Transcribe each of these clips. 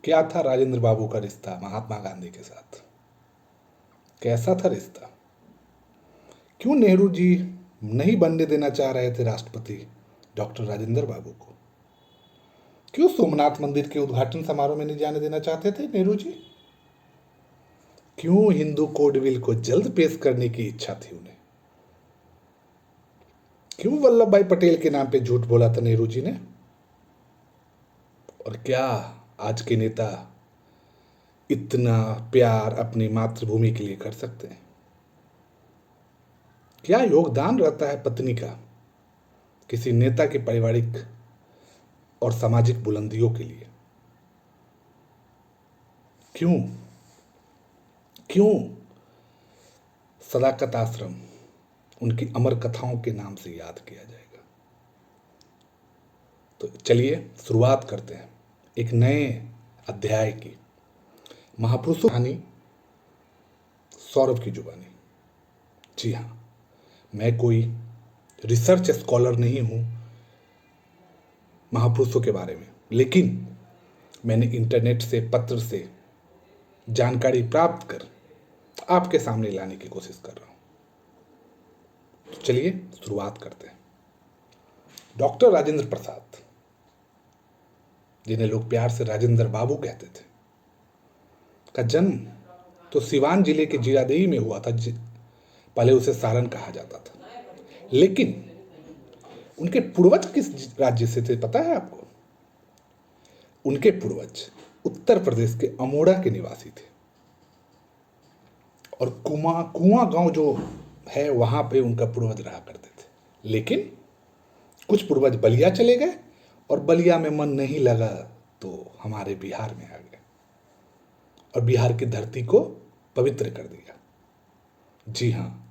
क्या था राजेंद्र बाबू का रिश्ता महात्मा गांधी के साथ? कैसा था रिश्ता? क्यों नेहरू जी नहीं बनने देना चाह रहे थे राष्ट्रपति डॉक्टर राजेंद्र बाबू को? क्यों सोमनाथ मंदिर के उद्घाटन समारोह में नहीं जाने देना चाहते थे नेहरू जी? क्यों हिंदू कोड बिल को जल्द पेश करने की इच्छा थी उन्हें? क्यों वल्लभ भाई पटेल के नाम पे झूठ बोला था नेहरू जी ने? और क्या आज के नेता इतना प्यार अपनी मातृभूमि के लिए कर सकते हैं? क्या योगदान रहता है पत्नी का किसी नेता के पारिवारिक और सामाजिक बुलंदियों के लिए? क्यों क्यों सदाकत आश्रम उनकी अमर कथाओं के नाम से याद किया जाएगा? तो चलिए शुरुआत करते हैं एक नए अध्याय की। महापुरुषों कहानी सौरभ की जुबानी। जी हाँ, मैं कोई रिसर्च स्कॉलर नहीं हूँ महापुरुषों के बारे में, लेकिन मैंने इंटरनेट से पत्र से जानकारी प्राप्त कर आपके सामने लाने की कोशिश कर रहा हूँ। तो चलिए शुरुआत करते हैं। डॉक्टर राजेंद्र प्रसाद, जिन्हें लोग प्यार से राजेंद्र बाबू कहते थे, का जन्म तो सिवान जिले के जीरादेई में हुआ था। पहले उसे सारण कहा जाता था, लेकिन उनके पूर्वज किस राज्य से थे पता है आपको? उनके पूर्वज उत्तर प्रदेश के अमोड़ा के निवासी थे, और कुआं गांव जो है वहां पे उनका पूर्वज रहा करते थे। लेकिन कुछ पूर्वज बलिया चले गए, और बलिया में मन नहीं लगा तो हमारे बिहार में आ गए और बिहार की धरती को पवित्र कर दिया। जी हाँ,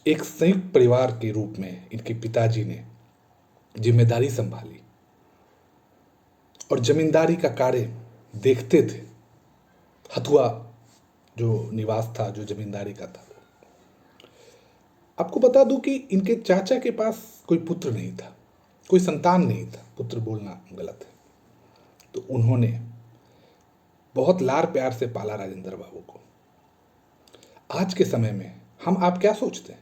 एक संयुक्त परिवार के रूप में इनके पिताजी ने जिम्मेदारी संभाली और जमींदारी का कार्य देखते थे। हथुआ जो निवास था, जो जमींदारी का था। आपको बता दूं कि इनके चाचा के पास कोई पुत्र नहीं था, कोई संतान नहीं था। पुत्र बोलना गलत है। तो उन्होंने बहुत लाड़ प्यार से पाला राजेंद्र बाबू को। आज के समय में आप क्या सोचते हैं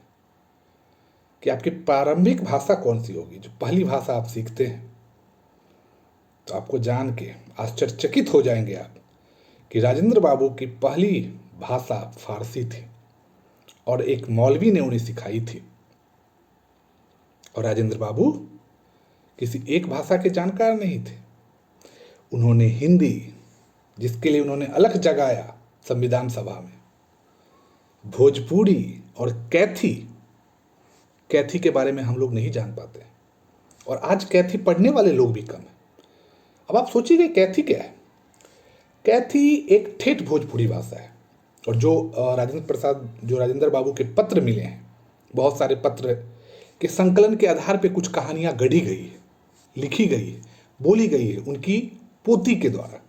कि आपकी प्रारंभिक भाषा कौन सी होगी, जो पहली भाषा आप सीखते हैं? तो आपको जान के आश्चर्यचकित हो जाएंगे आप कि राजेंद्र बाबू की पहली भाषा फारसी थी, और एक मौलवी ने उन्हें सिखाई थी। और राजेंद्र बाबू किसी एक भाषा के जानकार नहीं थे। उन्होंने हिंदी, जिसके लिए उन्होंने अलख जगाया संविधान सभा में, भोजपुरी और कैथी के बारे में हम लोग नहीं जान पाते, और आज कैथी पढ़ने वाले लोग भी कम हैं। अब आप सोचिए कैथी क्या है? कैथी एक ठेठ भोजपुरी भाषा है, और जो राजेंद्र बाबू के पत्र मिले हैं, बहुत सारे पत्र के संकलन के आधार पे कुछ कहानियां गढ़ी गई है, लिखी गई है, बोली गई है उनकी पोती के द्वारा।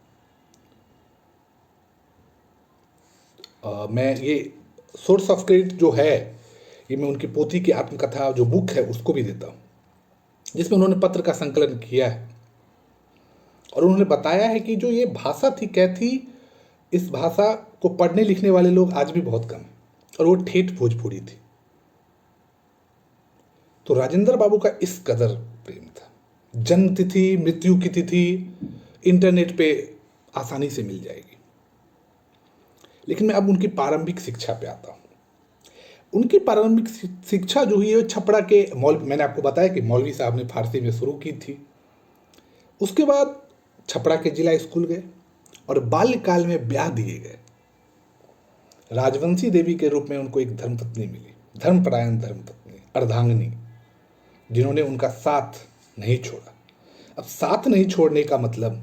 मैं ये सोर्स ऑफ क्रेडिट जो है, ये मैं उनकी पोती की आत्मकथा जो बुक है उसको भी देता हूँ, जिसमें उन्होंने पत्र का संकलन किया है। और उन्होंने बताया है कि जो ये भाषा थी कैथी, इस भाषा को पढ़ने लिखने वाले लोग आज भी बहुत कम हैं, और वो ठेठ भोजपुरी थी। तो राजेंद्र बाबू का इस कदर प्रेम था। जन्म तिथि, मृत्यु की तिथि इंटरनेट पे आसानी से मिल जाएगी। लेकिन मैं अब उनकी प्रारंभिक शिक्षा पे आता हूँ। उनकी प्रारंभिक शिक्षा जो हुई है छपरा के मैंने आपको बताया कि मौलवी साहब ने फारसी में शुरू की थी। उसके बाद छपरा के जिला स्कूल गए, और बाल्यकाल में ब्याह दिए गए। राजवंशी देवी के रूप में उनको एक धर्मपत्नी मिली, धर्मपरायण धर्मपत्नी, अर्धांगिनी, जिन्होंने उनका साथ नहीं छोड़ा। अब साथ नहीं छोड़ने का मतलब,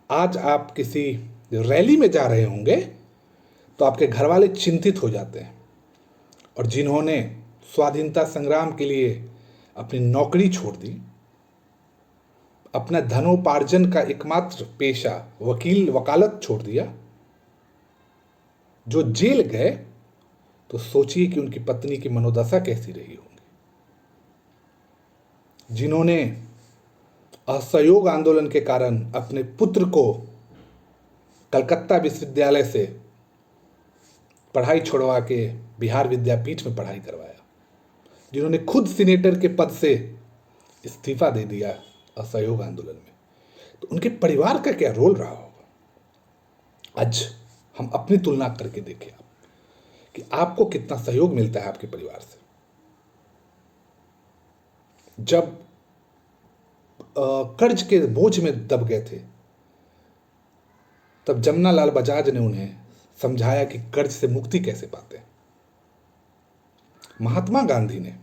आज आप किसी रैली में जा रहे होंगे तो आपके घर वाले चिंतित हो जाते हैं, और जिन्होंने स्वाधीनता संग्राम के लिए अपनी नौकरी छोड़ दी, अपना धनोपार्जन का एकमात्र पेशा वकालत छोड़ दिया, जो जेल गए, तो सोचिए कि उनकी पत्नी की मनोदशा कैसी रही होगी। जिन्होंने असहयोग आंदोलन के कारण अपने पुत्र को कलकत्ता विश्वविद्यालय से पढ़ाई छोड़वा के बिहार विद्यापीठ में पढ़ाई करवाया, जिन्होंने खुद सीनेटर के पद से इस्तीफा दे दिया असहयोग आंदोलन में। तो उनके परिवार का क्या रोल रहा होगा। आज हम अपनी तुलना करके देखें कि आपको कितना सहयोग मिलता है आपके परिवार से। जब कर्ज के बोझ में दब गए थे, तब जमनालाल बजाज ने उन्हें समझाया कि कर्ज से मुक्ति कैसे पाते हैं। महात्मा गांधी ने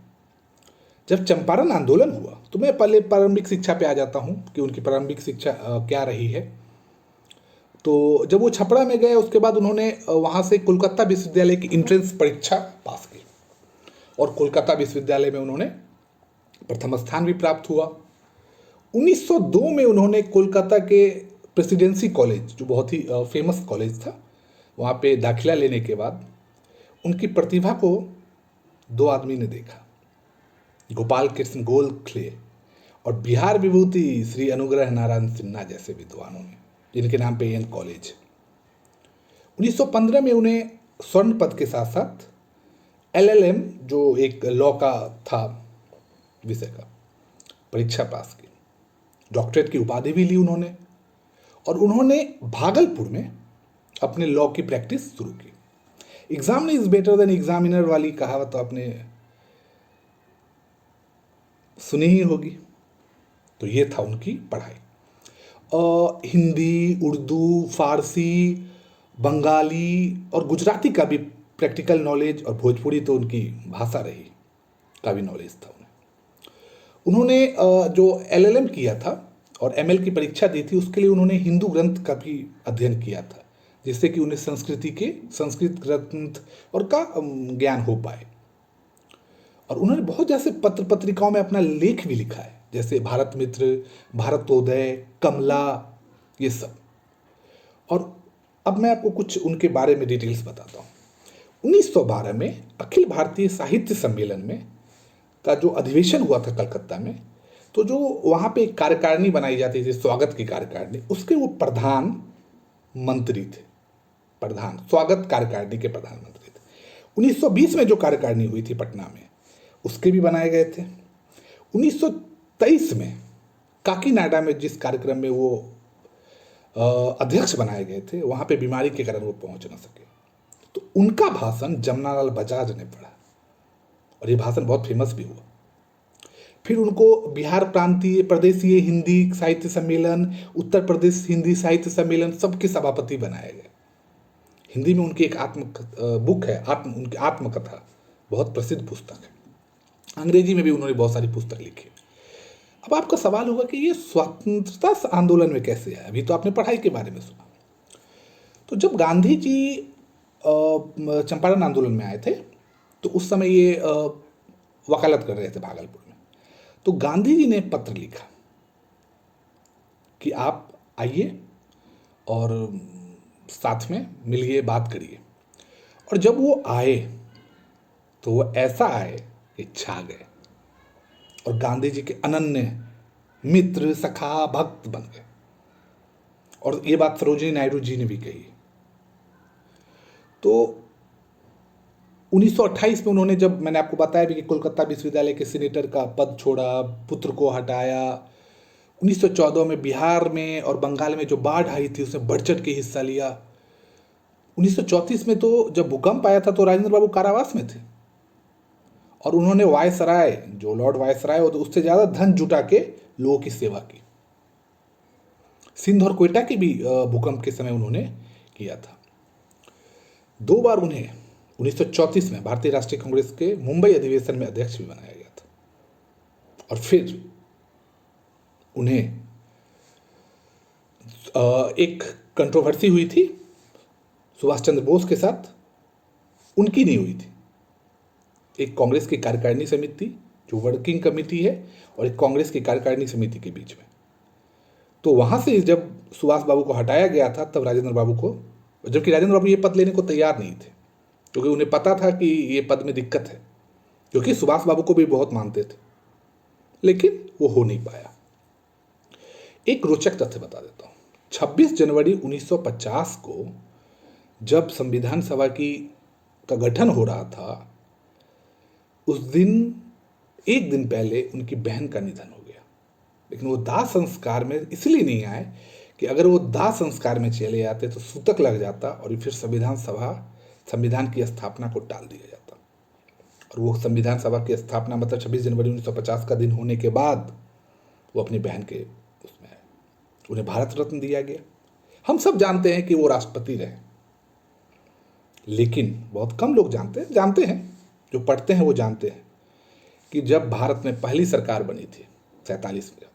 जब चंपारण आंदोलन हुआ, तो मैं पहले प्रारंभिक शिक्षा पे आ जाता हूं कि उनकी प्रारंभिक शिक्षा क्या रही है। तो जब वो छपरा में गए, उसके बाद उन्होंने वहां से कोलकाता विश्वविद्यालय की एंट्रेंस परीक्षा पास की और कोलकाता विश्वविद्यालय में उन्होंने प्रथम स्थान भी प्राप्त हुआ। 1902 में उन्होंने कोलकाता के प्रेसिडेंसी कॉलेज, जो बहुत ही फेमस कॉलेज था, वहाँ पे दाखिला लेने के बाद उनकी प्रतिभा को दो आदमी ने देखा, गोपाल कृष्ण गोखले और बिहार विभूति श्री अनुग्रह नारायण सिन्हा जैसे विद्वानों ने, जिनके नाम पे एन कॉलेज। 1915 में उन्हें स्वर्ण पद के साथ साथ LLM, जो एक लॉ का था विषय का, परीक्षा पास की, डॉक्टरेट की उपाधि भी ली उन्होंने, और उन्होंने भागलपुर में अपने लॉ की प्रैक्टिस शुरू की। Exam is better than examiner वाली कहावत तो आपने सुनी ही होगी। तो ये था उनकी पढ़ाई। हिंदी, उर्दू, फारसी, बंगाली और गुजराती का भी प्रैक्टिकल नॉलेज, और भोजपुरी तो उनकी भाषा रही, का भी नॉलेज था उन्होंने जो LLM किया था और ML की परीक्षा दी थी, उसके लिए उन्होंने हिंदू ग्रंथ का भी अध्ययन किया था, जिससे कि उन्हें संस्कृत ग्रंथ और का ज्ञान हो पाए। और उन्होंने बहुत जैसे पत्र पत्रिकाओं में अपना लेख भी लिखा है, जैसे भारत मित्र, भारतोदय, कमला, ये सब। और अब मैं आपको कुछ उनके बारे में डिटेल्स बताता हूँ। 1912 में अखिल भारतीय साहित्य सम्मेलन में का जो अधिवेशन हुआ था कलकत्ता में, तो जो वहाँ पे एक कार्यकारिणी बनाई जाती थी, स्वागत की कार्यकारिणी, उसके वो प्रधान मंत्री थे, प्रधान स्वागत कार्यकारिणी के प्रधानमंत्री थे। 1920 में जो कार्यकारिणी हुई थी पटना में, उसके भी बनाए गए थे। 1923 में काकीनाडा में जिस कार्यक्रम में वो अध्यक्ष बनाए गए थे, वहाँ पे बीमारी के कारण वो पहुँच ना सके, तो उनका भाषण जमनालाल बजाज ने पढ़ा और ये भाषण बहुत फेमस भी हुआ। फिर उनको बिहार प्रांतीय प्रदेशीय हिंदी साहित्य सम्मेलन, उत्तर प्रदेश हिंदी साहित्य सम्मेलन, सबके सभापति बनाए गए। हिंदी में उनकी एक बुक है, उनकी आत्मकथा, बहुत प्रसिद्ध पुस्तक है। अंग्रेजी में भी उन्होंने बहुत सारी पुस्तक लिखी। अब आपका सवाल होगा कि ये स्वतंत्रता आंदोलन में कैसे है। अभी तो आपने पढ़ाई के बारे में सुना। तो जब गांधी जी चंपारण आंदोलन में आए थे, तो उस समय ये वकालत कर रहे थे भागलपुर में। तो गांधी जी ने पत्र लिखा कि आप आइए और साथ में मिलिए, बात करिए। और जब वो आए तो वो ऐसा आए कि छा गए और गांधी जी के अनन्य मित्र, सखा, भक्त बन गए। और ये बात सरोजिनी नायडू जी ने भी कही। तो 1928 में उन्होंने, जब मैंने आपको बताया भी कि कोलकाता विश्वविद्यालय के सीनेटर का पद छोड़ा, पुत्र को हटाया। 1914 में बिहार में और बंगाल में जो बाढ़ आई थी, उसमें बढ़ चढ़ के हिस्सा लिया। 1934 में तो जब भूकंप आया था, तो राजेंद्र बाबू कारावास में थे और उन्होंने वायसराय, जो लॉर्ड वायसराय हो, तो उससे ज़्यादा धन जुटा के लोगों की सेवा की। सिंध और क्वेटा की भी भूकंप के समय उन्होंने किया था। 2 बार उन्हें 1934 में भारतीय राष्ट्रीय कांग्रेस के मुंबई अधिवेशन में अध्यक्ष भी बनाया गया था। और फिर उन्हें एक कंट्रोवर्सी हुई थी सुभाष चंद्र बोस के साथ, उनकी नहीं हुई थी। एक कांग्रेस की कार्यकारिणी समिति जो वर्किंग कमेटी है और एक कांग्रेस की कार्यकारिणी समिति के बीच में, तो वहां से जब सुभाष बाबू को हटाया गया था, तब राजेंद्र बाबू को, जबकि राजेंद्र बाबू ये पद लेने को तैयार नहीं थे, क्योंकि उन्हें पता था कि ये पद में दिक्कत है, क्योंकि सुभाष बाबू को भी बहुत मानते थे, लेकिन वो हो नहीं पाया। एक रोचक तथ्य बता देता हूँ। 26 जनवरी 1950 को जब संविधान सभा का गठन हो रहा था, उस दिन एक दिन पहले उनकी बहन का निधन हो गया। लेकिन वो दाह संस्कार में इसलिए नहीं आए कि अगर वो दाह संस्कार में चले जाते तो सूतक लग जाता और फिर संविधान की स्थापना को टाल दिया जाता। और वो संविधान सभा की स्थापना मतलब 26 जनवरी 1950 का दिन होने के बाद वो अपनी बहन के उसमें उन्हें भारत रत्न दिया गया। हम सब जानते हैं कि वो राष्ट्रपति रहे, लेकिन बहुत कम लोग जानते हैं, जो पढ़ते हैं वो जानते हैं कि जब भारत में पहली सरकार बनी थी 47 में,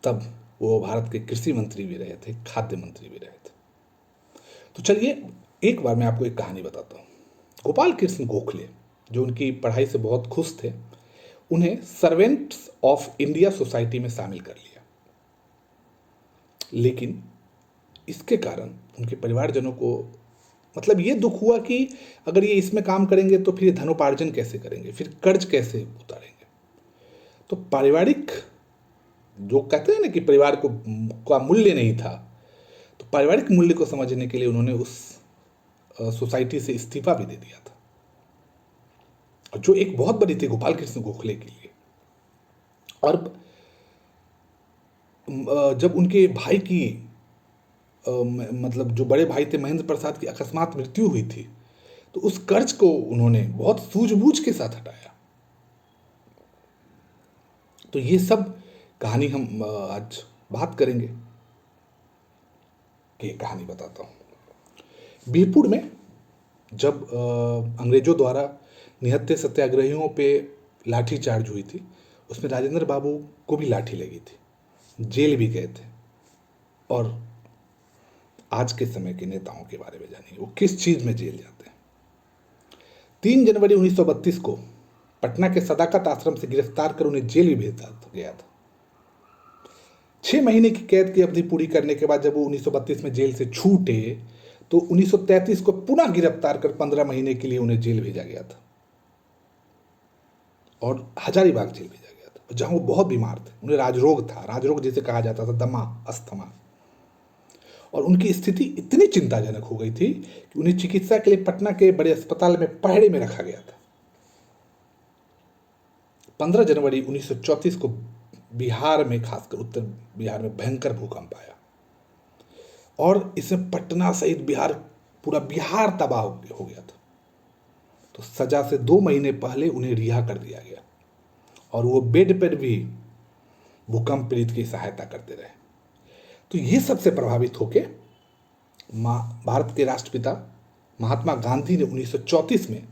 तब वो भारत के कृषि मंत्री भी रहे थे, खाद्य मंत्री भी रहे थे। तो चलिए एक बार मैं आपको एक कहानी बताता हूँ। गोपाल कृष्ण गोखले, जो उनकी पढ़ाई से बहुत खुश थे, उन्हें सर्वेंट्स ऑफ इंडिया सोसाइटी में शामिल कर लिया। लेकिन इसके कारण उनके परिवारजनों को मतलब ये दुख हुआ कि अगर ये इसमें काम करेंगे तो फिर धनोपार्जन कैसे करेंगे, फिर कर्ज कैसे उतारेंगे। तो पारिवारिक, जो कहते हैं ना कि परिवार का मूल्य नहीं था, तो पारिवारिक मूल्य को समझने के लिए उन्होंने उस सोसाइटी से इस्तीफा भी दे दिया था, और जो एक बहुत बड़ी थी गोपाल कृष्ण गोखले के लिए। और जब उनके भाई की मतलब जो बड़े भाई थे महेंद्र प्रसाद की अकस्मात मृत्यु हुई थी, तो उस कर्ज को उन्होंने बहुत सूझबूझ के साथ हटाया। तो ये सब कहानी हम आज बात करेंगे। कि कहानी बताता हूँ। बीरपुर में जब अंग्रेजों द्वारा निहत्थे सत्याग्रहियों पे लाठीचार्ज हुई थी, उसमें राजेंद्र बाबू को भी लाठी लगी थी, जेल भी गए थे। और आज के समय के नेताओं के बारे में जानिए, वो किस चीज में जेल जाते हैं। 3 जनवरी 1932 को पटना के सदाकत आश्रम से गिरफ्तार कर उन्हें जेल भी भेजा गया था। 6 महीने की कैद की अवधि पूरी करने के बाद जब वो 1932 में जेल से छूटे, तो 1933 को पुनः गिरफ्तार कर 15 महीने के लिए उन्हें जेल भेजा गया था, और हजारीबाग जेल भेजा गया था, जहां वो बहुत बीमार थे। उन्हें राजरोग था, राजरोग जिसे कहा जाता था, दमा, अस्थमा। और उनकी स्थिति इतनी चिंताजनक हो गई थी कि उन्हें चिकित्सा के लिए पटना के बड़े अस्पताल में पहरे में रखा गया था। 15 जनवरी 1934 को बिहार में, खासकर उत्तर बिहार में भयंकर भूकंप आया, और इसमें पटना सहित पूरा बिहार तबाह हो गया था। तो सजा से 2 महीने पहले उन्हें रिहा कर दिया गया, और वो बेड पर भी भूकंप पीड़ित की सहायता करते रहे। तो ये सबसे प्रभावित होके भारत के राष्ट्रपिता महात्मा गांधी ने 1934 में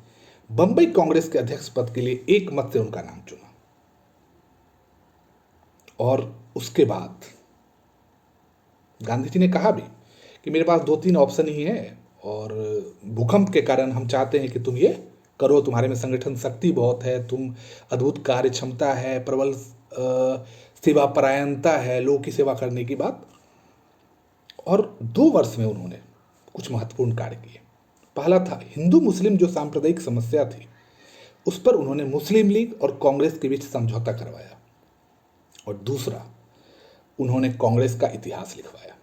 बंबई कांग्रेस के अध्यक्ष पद के लिए एक मत से उनका नाम चुना। और उसके बाद गांधी जी ने कहा भी कि मेरे पास 2-3 ऑप्शन ही है, और भूकंप के कारण हम चाहते हैं कि तुम ये करो, तुम्हारे में संगठन शक्ति बहुत है, तुम अद्भुत कार्य क्षमता है, प्रबल सेवा परायणता है, लोगों की सेवा करने की बात। और 2 वर्ष में उन्होंने कुछ महत्वपूर्ण कार्य किए। पहला था हिंदू मुस्लिम जो सांप्रदायिक समस्या थी, उस पर उन्होंने मुस्लिम लीग और कांग्रेस के बीच समझौता करवाया। और दूसरा, उन्होंने कांग्रेस का इतिहास लिखवाया।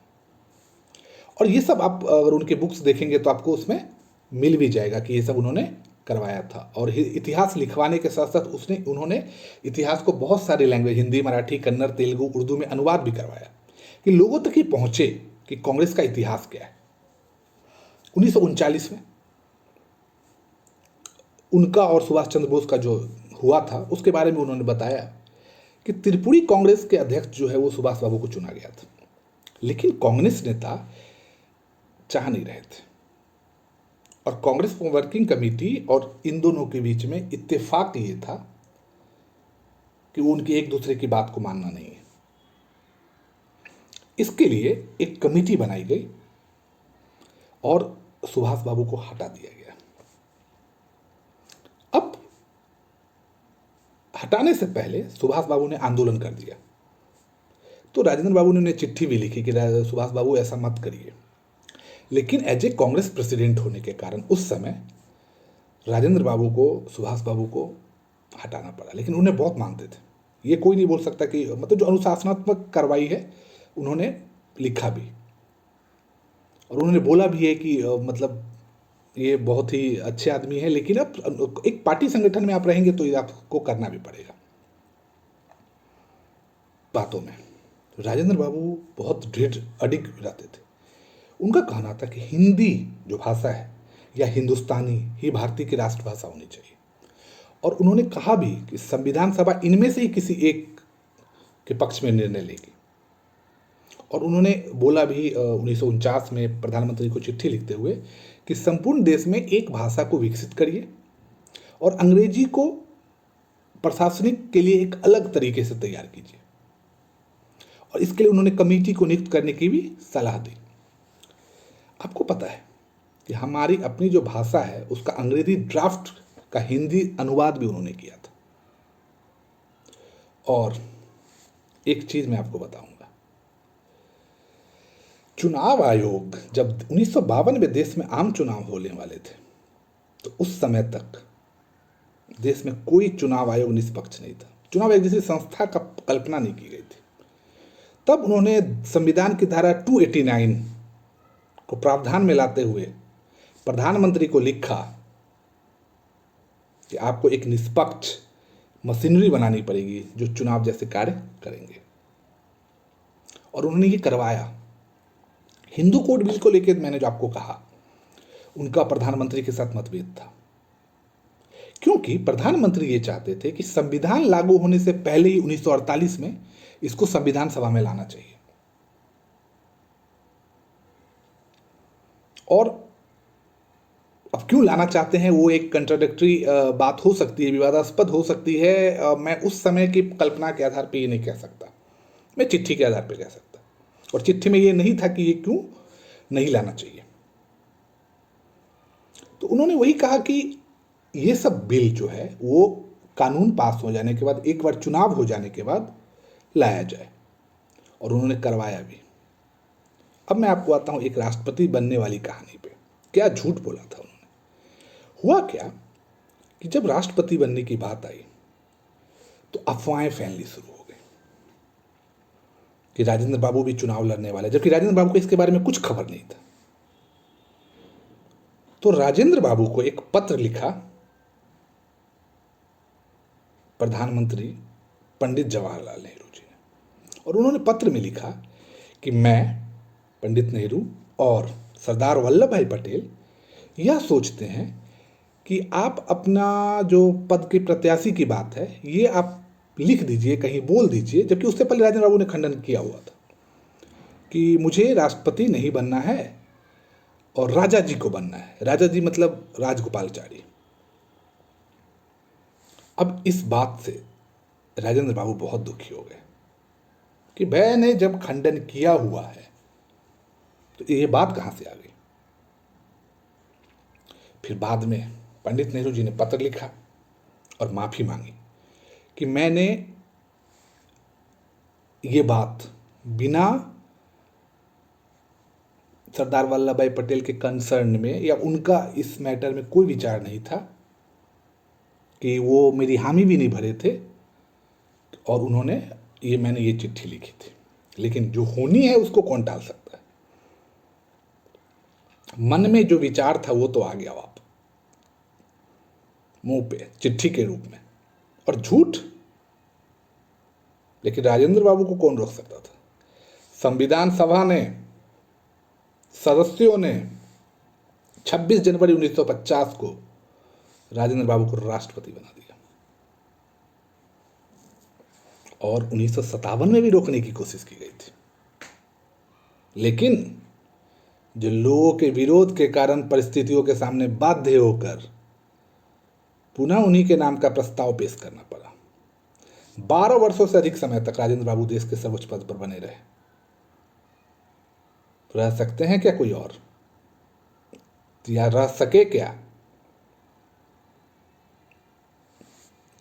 और ये सब आप अगर उनके बुक्स देखेंगे तो आपको उसमें मिल भी जाएगा कि ये सब उन्होंने करवाया था। और इतिहास लिखवाने के साथ साथ उन्होंने इतिहास को बहुत सारी लैंग्वेज, हिंदी, मराठी, कन्नड़, तेलुगु, उर्दू में अनुवाद भी करवाया कि लोगों तक ही पहुंचे कि कांग्रेस का इतिहास क्या है। 1939 में उनका और सुभाष चंद्र बोस का जो हुआ था उसके बारे में उन्होंने बताया कि त्रिपुरी कांग्रेस के अध्यक्ष जो है वो सुभाष बाबू को चुना गया था, लेकिन कांग्रेस नेता चाह नहीं रहे थे। और कांग्रेस वर्किंग कमेटी और इन दोनों के बीच में इत्तेफाक ये था कि वो उनकी एक दूसरे की बात को मानना नहीं है। इसके लिए एक कमेटी बनाई गई और सुभाष बाबू को हटा दिया गया। अब हटाने से पहले सुभाष बाबू ने आंदोलन कर दिया, तो राजेंद्र बाबू ने उन्हें चिट्ठी भी लिखी कि सुभाष बाबू ऐसा मत करिए। लेकिन एज ए कांग्रेस प्रेसिडेंट होने के कारण उस समय राजेंद्र बाबू को, सुभाष बाबू को हटाना पड़ा, लेकिन उन्हें बहुत मानते थे। ये कोई नहीं बोल सकता कि मतलब जो अनुशासनात्मक कार्रवाई है उन्होंने लिखा भी और उन्होंने बोला भी है कि मतलब ये बहुत ही अच्छे आदमी है, लेकिन अब एक पार्टी संगठन में आप रहेंगे तो ये आपको करना भी पड़ेगा। बातों में राजेंद्र बाबू बहुत दृढ़ अडिग रहते थे। उनका कहना था कि हिंदी जो भाषा है या हिंदुस्तानी ही भारतीय की राष्ट्रभाषा होनी चाहिए, और उन्होंने कहा भी कि संविधान सभा इनमें से ही किसी एक के पक्ष में निर्णय लेगी। और उन्होंने बोला भी 1949 में प्रधानमंत्री को चिट्ठी लिखते हुए कि संपूर्ण देश में एक भाषा को विकसित करिए और अंग्रेजी को प्रशासनिक के लिए एक अलग तरीके से तैयार कीजिए, और इसके लिए उन्होंने कमेटी को नियुक्त करने की भी सलाह दी। आपको पता है कि हमारी अपनी जो भाषा है उसका अंग्रेजी ड्राफ्ट का हिंदी अनुवाद भी उन्होंने किया था। और एक चीज मैं आपको बताऊंगा, चुनाव आयोग जब 1952 में देश में आम चुनाव होने वाले थे तो उस समय तक देश में कोई चुनाव आयोग निष्पक्ष नहीं था। चुनाव आयोग जैसी संस्था का कल्पना नहीं की गई थी। तब उन्होंने संविधान की धारा 289 को प्रावधान में लाते हुए प्रधानमंत्री को लिखा कि आपको एक निष्पक्ष मशीनरी बनानी पड़ेगी जो चुनाव जैसे कार्य करेंगे, और उन्होंने ये करवाया। हिंदू कोड बिल को लेकर मैंने जो आपको कहा, उनका प्रधानमंत्री के साथ मतभेद था, क्योंकि प्रधानमंत्री ये चाहते थे कि संविधान लागू होने से पहले ही 1948 में इसको संविधान सभा में लाना चाहिए। और अब क्यों लाना चाहते हैं वो एक कंट्राडिक्टरी बात हो सकती है, विवादास्पद हो सकती है। मैं उस समय की कल्पना के आधार पर ये नहीं कह सकता, मैं चिट्ठी के आधार पर कह सकता। और चिट्ठी में ये नहीं था कि ये क्यों नहीं लाना चाहिए। तो उन्होंने वही कहा कि ये सब बिल जो है वो कानून पास हो जाने के बाद, एक बार चुनाव हो जाने के बाद लाया जाए, और उन्होंने करवाया भी। अब मैं आपको आता हूं एक राष्ट्रपति बनने वाली कहानी पे। क्या झूठ बोला था उन्होंने। हुआ क्या कि जब राष्ट्रपति बनने की बात आई तो अफवाहें फैलनी शुरू हो गई कि राजेंद्र बाबू भी चुनाव लड़ने वाले, जबकि राजेंद्र बाबू को इसके बारे में कुछ खबर नहीं था। तो राजेंद्र बाबू को एक पत्र लिखा प्रधानमंत्री पंडित जवाहरलाल नेहरू जी ने, और उन्होंने पत्र में लिखा कि मैं पंडित नेहरू और सरदार वल्लभ भाई पटेल यह सोचते हैं कि आप अपना जो पद के प्रत्याशी की बात है ये आप लिख दीजिए, कहीं बोल दीजिए। जबकि उससे पहले राजेंद्र बाबू ने खंडन किया हुआ था कि मुझे राष्ट्रपति नहीं बनना है और राजा जी को बनना है। राजा जी मतलब राजगोपालचारी। अब इस बात से राजेंद्र बाबू बहुत दुखी हो गए कि मैंने जब खंडन किया हुआ है तो ये बात कहां से आ गई। फिर बाद में पंडित नेहरू जी ने पत्र लिखा और माफी मांगी कि मैंने ये बात बिना सरदार वल्लभ भाई पटेल के कंसर्न में या उनका इस मैटर में कोई विचार नहीं था, कि वो मेरी हामी भी नहीं भरे थे, और मैंने ये चिट्ठी लिखी थी। लेकिन जो होनी है उसको कौन टाल सकता है। मन में जो विचार था वो तो आ गया वापस मुंह पे चिट्ठी के रूप में, और झूठ। लेकिन राजेंद्र बाबू को कौन रोक सकता था। संविधान सभा ने, सदस्यों ने 26 जनवरी 1950 को राजेंद्र बाबू को राष्ट्रपति बना दिया, और 1957 में भी रोकने की कोशिश की गई थी। लेकिन जो लोगों के विरोध के कारण परिस्थितियों के सामने बाध्य होकर पुनः उन्हीं के नाम का प्रस्ताव पेश करना पड़ा। 12 वर्षों से अधिक समय तक राजेंद्र बाबू देश के सर्वोच्च पद पर बने रहे। रह सकते हैं क्या कोई और, या रह सके क्या।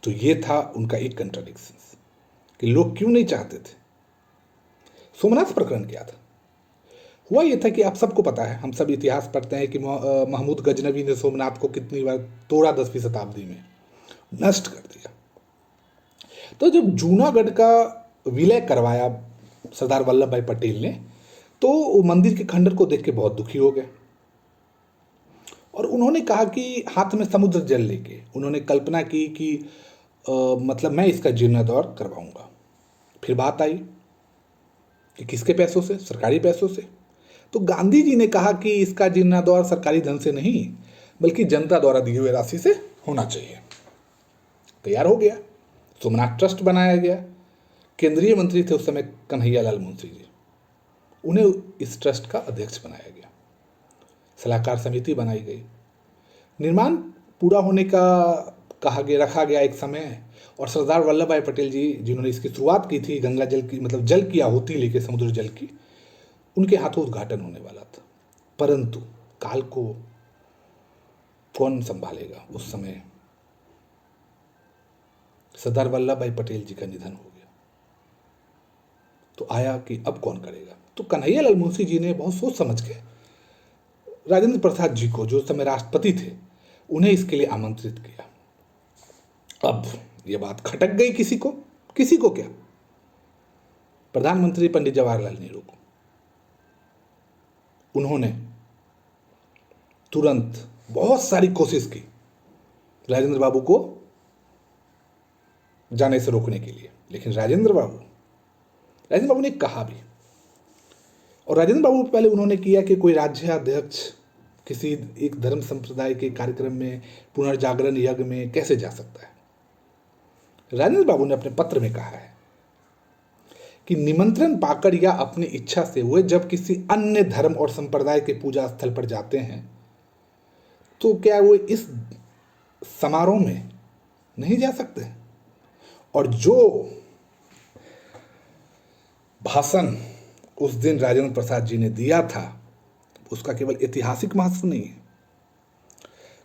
तो ये था उनका एक कंट्राडिक्शन कि लोग क्यों नहीं चाहते थे। सोमनाथ प्रकरण क्या था। हुआ ये था कि आप सबको पता है, हम सब इतिहास पढ़ते हैं कि महमूद गजनवी ने सोमनाथ को कितनी बार तोड़ा 10वीं शताब्दी में, नष्ट कर दिया। तो जब जूनागढ़ का विलय करवाया सरदार वल्लभ भाई पटेल ने, तो मंदिर के खंडर को देख के बहुत दुखी हो गए और उन्होंने कहा कि हाथ में समुद्र जल लेके उन्होंने कल्पना की कि मतलब मैं इसका जीर्णोद्धार करवाऊंगा। फिर बात आई कि किसके पैसों से? सरकारी पैसों से। तो गांधी जी ने कहा कि इसका जीर्णोद्धार सरकारी धन से नहीं बल्कि जनता द्वारा दिए हुए राशि से होना चाहिए। तैयार हो गया, सोमनाथ ट्रस्ट बनाया गया। केंद्रीय मंत्री थे उस समय कन्हैयालाल मुंशी जी, उन्हें इस ट्रस्ट का अध्यक्ष बनाया गया। सलाहकार समिति बनाई गई। निर्माण पूरा होने का रखा गया एक समय, और सरदार वल्लभ भाई पटेल जी जिन्होंने इसकी शुरुआत की थी, गंगा जल की मतलब जल की आहुति लेके समुद्र जल की, उनके हाथों उद्घाटन होने वाला था। परंतु काल को कौन संभालेगा? उस समय सरदार वल्लभ भाई पटेल जी का निधन हो गया। तो आया कि अब कौन करेगा? तो कन्हैयालाल मुंशी जी ने बहुत सोच समझ के राजेंद्र प्रसाद जी को, जो उस समय राष्ट्रपति थे, उन्हें इसके लिए आमंत्रित किया। अब ये बात खटक गई किसी को क्या? प्रधानमंत्री पंडित जवाहरलाल नेहरू को। उन्होंने तुरंत बहुत सारी कोशिश की राजेंद्र बाबू को जाने से रोकने के लिए, लेकिन राजेंद्र बाबू ने कहा भी, और राजेंद्र बाबू पहले उन्होंने किया कि कोई राज्याध्यक्ष किसी एक धर्म संप्रदाय के कार्यक्रम में, पुनर्जागरण यज्ञ में कैसे जा सकता है? राजेंद्र बाबू ने अपने पत्र में कहा है कि निमंत्रण पाकर या अपनी इच्छा से वे जब किसी अन्य धर्म और संप्रदाय के पूजा स्थल पर जाते हैं तो क्या वो इस समारोह में नहीं जा सकते? और जो भाषण उस दिन राजेंद्र प्रसाद जी ने दिया था उसका केवल ऐतिहासिक महत्व नहीं है।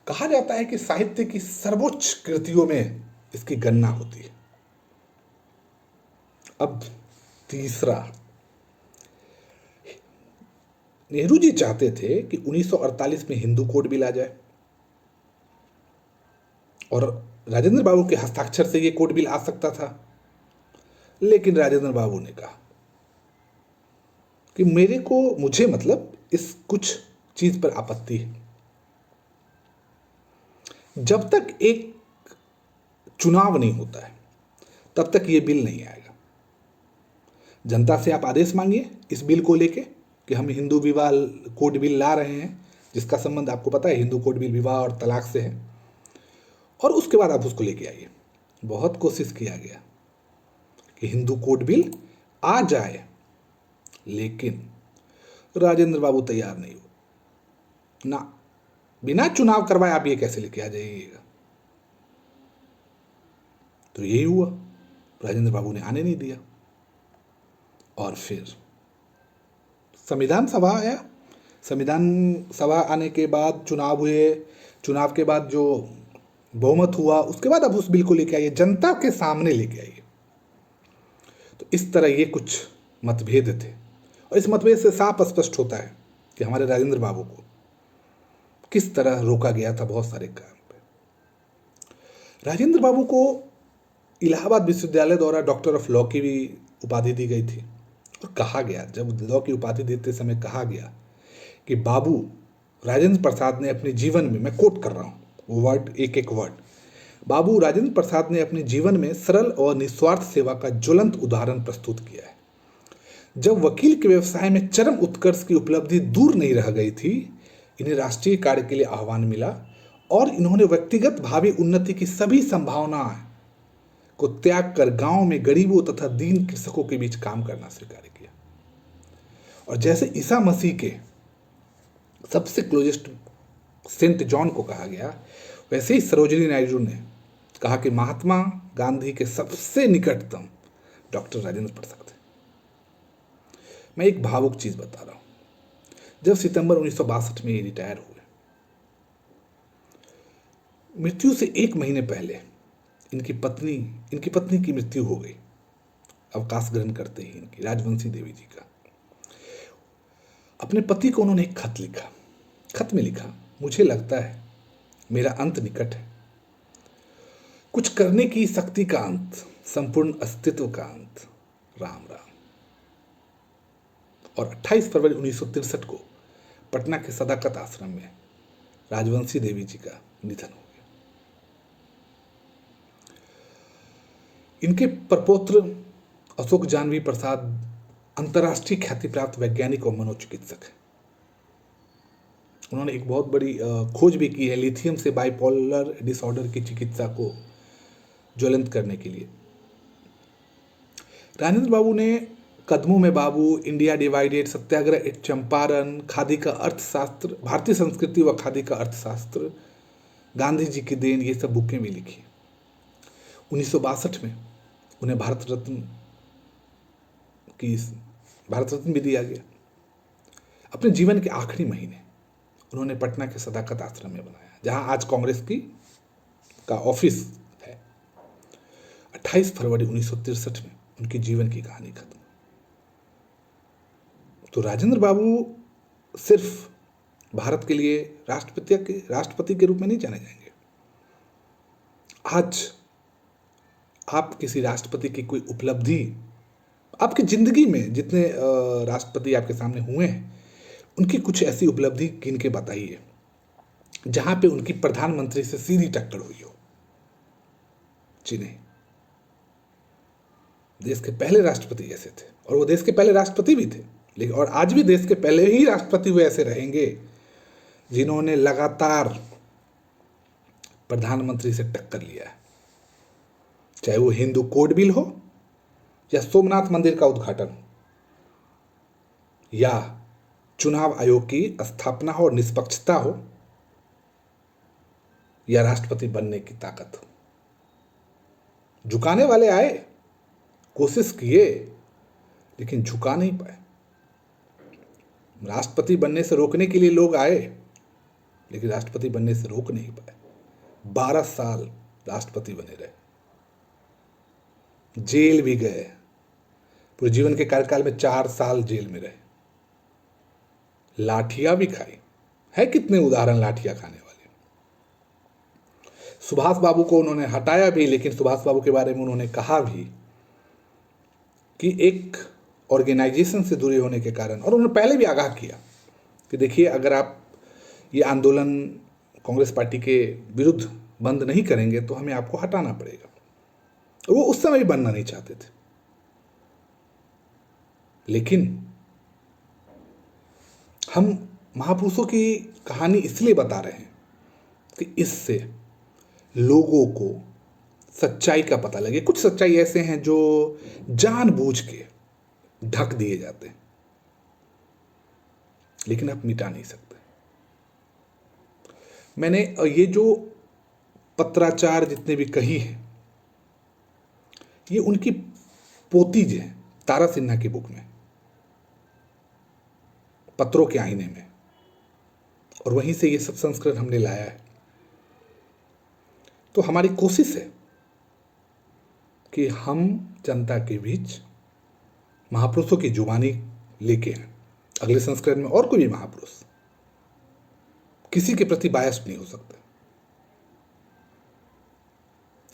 कहा जाता है कि साहित्य की सर्वोच्च कृतियों में इसकी गणना होती है। अब तीसरा, नेहरू जी चाहते थे कि 1948 में हिंदू कोड बिल आ जाए, और राजेंद्र बाबू के हस्ताक्षर से ये कोड बिल आ सकता था। लेकिन राजेंद्र बाबू ने कहा कि मुझे मतलब इस कुछ चीज पर आपत्ति है। जब तक एक चुनाव नहीं होता है तब तक ये बिल नहीं आएगा। जनता से आप आदेश मांगिए इस बिल को लेके कि हम हिंदू विवाह कोड बिल ला रहे हैं, जिसका संबंध आपको पता है हिंदू कोड बिल विवाह और तलाक से है, और उसके बाद आप उसको लेके आइए। बहुत कोशिश किया गया कि हिंदू कोड बिल आ जाए, लेकिन राजेंद्र बाबू तैयार नहीं हो ना। बिना चुनाव करवाए आप ये कैसे लेके आ जाइएगा? तो यही हुआ, राजेंद्र बाबू ने आने नहीं दिया। और फिर संविधान सभा आया। संविधान सभा आने के बाद चुनाव हुए। चुनाव के बाद जो बहुमत हुआ उसके बाद अब उस बिल को लेके आइए, जनता के सामने लेके आइए। तो इस तरह ये कुछ मतभेद थे, और इस मतभेद से साफ स्पष्ट होता है कि हमारे राजेंद्र बाबू को किस तरह रोका गया था बहुत सारे काम पे। राजेंद्र बाबू को इलाहाबाद विश्वविद्यालय द्वारा डॉक्टर ऑफ लॉ की भी उपाधि दी गई थी, और कहा गया, जब लॉ की उपाधि देते समय कहा गया कि बाबू राजेंद्र प्रसाद ने अपने जीवन में, मैं कोट कर रहा हूँ वो वर्ड, एक एक वर्ड, बाबू राजेंद्र प्रसाद ने अपने जीवन में सरल और निस्वार्थ सेवा का ज्वलंत उदाहरण प्रस्तुत किया है। जब वकील के व्यवसाय में चरम उत्कर्ष की उपलब्धि दूर नहीं रह गई थी, इन्हें राष्ट्रीय कार्य के लिए आह्वान मिला, और इन्होंने व्यक्तिगत भावी उन्नति की सभी संभावनाएं को त्याग कर गांव में गरीबों तथा दीन कृषकों के बीच काम करना स्वीकार किया। और जैसे ईसा मसीह के सबसे क्लोजेस्ट सेंट जॉन को कहा गया, वैसे ही सरोजिनी नायडू ने कहा कि महात्मा गांधी के सबसे निकटतम डॉक्टर राजेंद्र प्रसाद है। मैं एक भावुक चीज बता रहा हूं। जब सितंबर 1962 में ये रिटायर हुए, मृत्यु से 1 महीने पहले इनकी पत्नी की मृत्यु हो गई, अवकाश ग्रहण करते ही इनकी, राजवंशी देवी जी का। अपने पति को उन्होंने एक खत लिखा। खत में लिखा, मुझे लगता है मेरा अंत निकट है। कुछ करने की शक्ति का अंत, संपूर्ण अस्तित्व का अंत, राम राम। और 28 फरवरी 1963 को पटना के सदाकत आश्रम में राजवंशी देवी जी का निधन हो गया। इनके प्रपौत्र अशोक जानवी प्रसाद अंतर्राष्ट्रीय ख्याति प्राप्त वैज्ञानिक और मनोचिकित्सक हैं। उन्होंने एक बहुत बड़ी खोज भी की है लिथियम से बाइपोलर डिसऑर्डर की चिकित्सा को ज्वलंत करने के लिए। राजेंद्र बाबू ने कदमों में बाबू, इंडिया डिवाइडेड, सत्याग्रह एट चंपारण, खादी का अर्थशास्त्र, भारतीय संस्कृति व खादी का अर्थशास्त्र, गांधी जी की देन, ये सब बुकें भी लिखी। 1962 में उन्हें भारत रत्न भी दिया गया। अपने जीवन के आखिरी महीने उन्होंने पटना के सदाकत आश्रम में बनाया, जहां आज कांग्रेस का ऑफिस है। 28 फरवरी 1963 में उनकी जीवन की कहानी खत्म। तो राजेंद्र बाबू सिर्फ भारत के लिए राष्ट्रपति के रूप में नहीं जाने जाएंगे। आज आप किसी राष्ट्रपति की कोई उपलब्धि, आपकी जिंदगी में जितने राष्ट्रपति आपके सामने हुए हैं, उनकी कुछ ऐसी उपलब्धि गिन के बताइए जहां पे उनकी प्रधानमंत्री से सीधी टक्कर हुई हो। जी नहीं, देश के पहले राष्ट्रपति ऐसे थे, और वो देश के पहले राष्ट्रपति भी थे, लेकिन और आज भी देश के पहले ही राष्ट्रपति वो ऐसे रहेंगे जिन्होंने लगातार प्रधानमंत्री से टक्कर लिया है। चाहे वो हिंदू कोड बिल हो, या सोमनाथ मंदिर का उद्घाटन हो, या चुनाव आयोग की स्थापना हो और निष्पक्षता हो, या राष्ट्रपति बनने की ताकत हो। झुकाने वाले आए, कोशिश किए, लेकिन झुका नहीं पाए। राष्ट्रपति बनने से रोकने के लिए लोग आए, लेकिन राष्ट्रपति बनने से रोक नहीं पाए। 12 साल राष्ट्रपति बने रहे, जेल भी गए, पूरे जीवन के कार्यकाल में 4 साल जेल में रहे, लाठियां भी खाई। है कितने उदाहरण लाठियां खाने वाले। सुभाष बाबू को उन्होंने हटाया भी, लेकिन सुभाष बाबू के बारे में उन्होंने कहा भी कि एक ऑर्गेनाइजेशन से दूरी होने के कारण, और उन्होंने पहले भी आगाह किया कि देखिए, अगर आप ये आंदोलन कांग्रेस पार्टी के विरुद्ध बंद नहीं करेंगे तो हमें आपको हटाना पड़ेगा। वो उस समय भी बनना नहीं चाहते थे, लेकिन हम महापुरुषों की कहानी इसलिए बता रहे हैं कि इससे लोगों को सच्चाई का पता लगे। कुछ सच्चाई ऐसे हैं जो जानबूझ के ढक दिए जाते हैं, लेकिन आप मिटा नहीं सकते। मैंने ये जो पत्राचार जितने भी कही हैं, ये उनकी पोती जो है तारा सिन्हा की बुक में, पत्रों के आईने में, और वहीं से ये सब संस्करण हमने लाया है। तो हमारी कोशिश है कि हम जनता के बीच महापुरुषों की जुबानी लेके आए। अगले संस्करण में और कोई भी महापुरुष किसी के प्रति बायस नहीं हो सकता।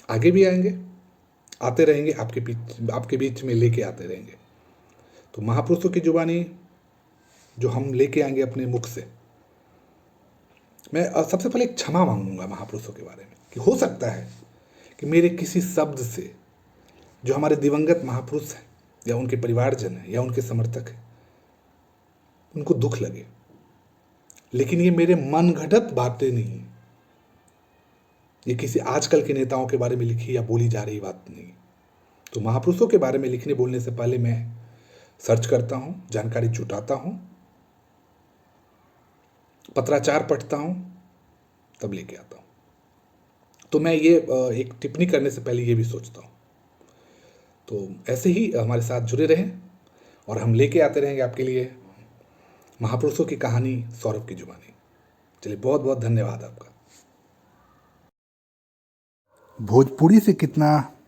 आगे भी आएंगे, आते रहेंगे, आपके बीच में लेके आते रहेंगे। तो महापुरुषों की जुबानी जो हम लेके आएंगे अपने मुख से, मैं सबसे पहले एक क्षमा मांगूंगा महापुरुषों के बारे में, कि हो सकता है कि मेरे किसी शब्द से जो हमारे दिवंगत महापुरुष हैं, या उनके परिवारजन हैं, या उनके समर्थक हैं, उनको दुख लगे, लेकिन ये मेरे मन घड़त बातें नहीं, ये किसी आजकल के नेताओं के बारे में लिखी या बोली जा रही बात नहीं। तो महापुरुषों के बारे में लिखने बोलने से पहले मैं सर्च करता हूँ, जानकारी जुटाता हूँ, पत्राचार पढ़ता हूँ, तब लेके आता हूँ। तो मैं ये एक टिप्पणी करने से पहले ये भी सोचता हूँ। तो ऐसे ही हमारे साथ जुड़े रहें, और हम लेके आते रहेंगे आपके लिए महापुरुषों की कहानी, सौरभ की जुबानी। चलिए, बहुत बहुत धन्यवाद आपका। भोजपुरी से कितना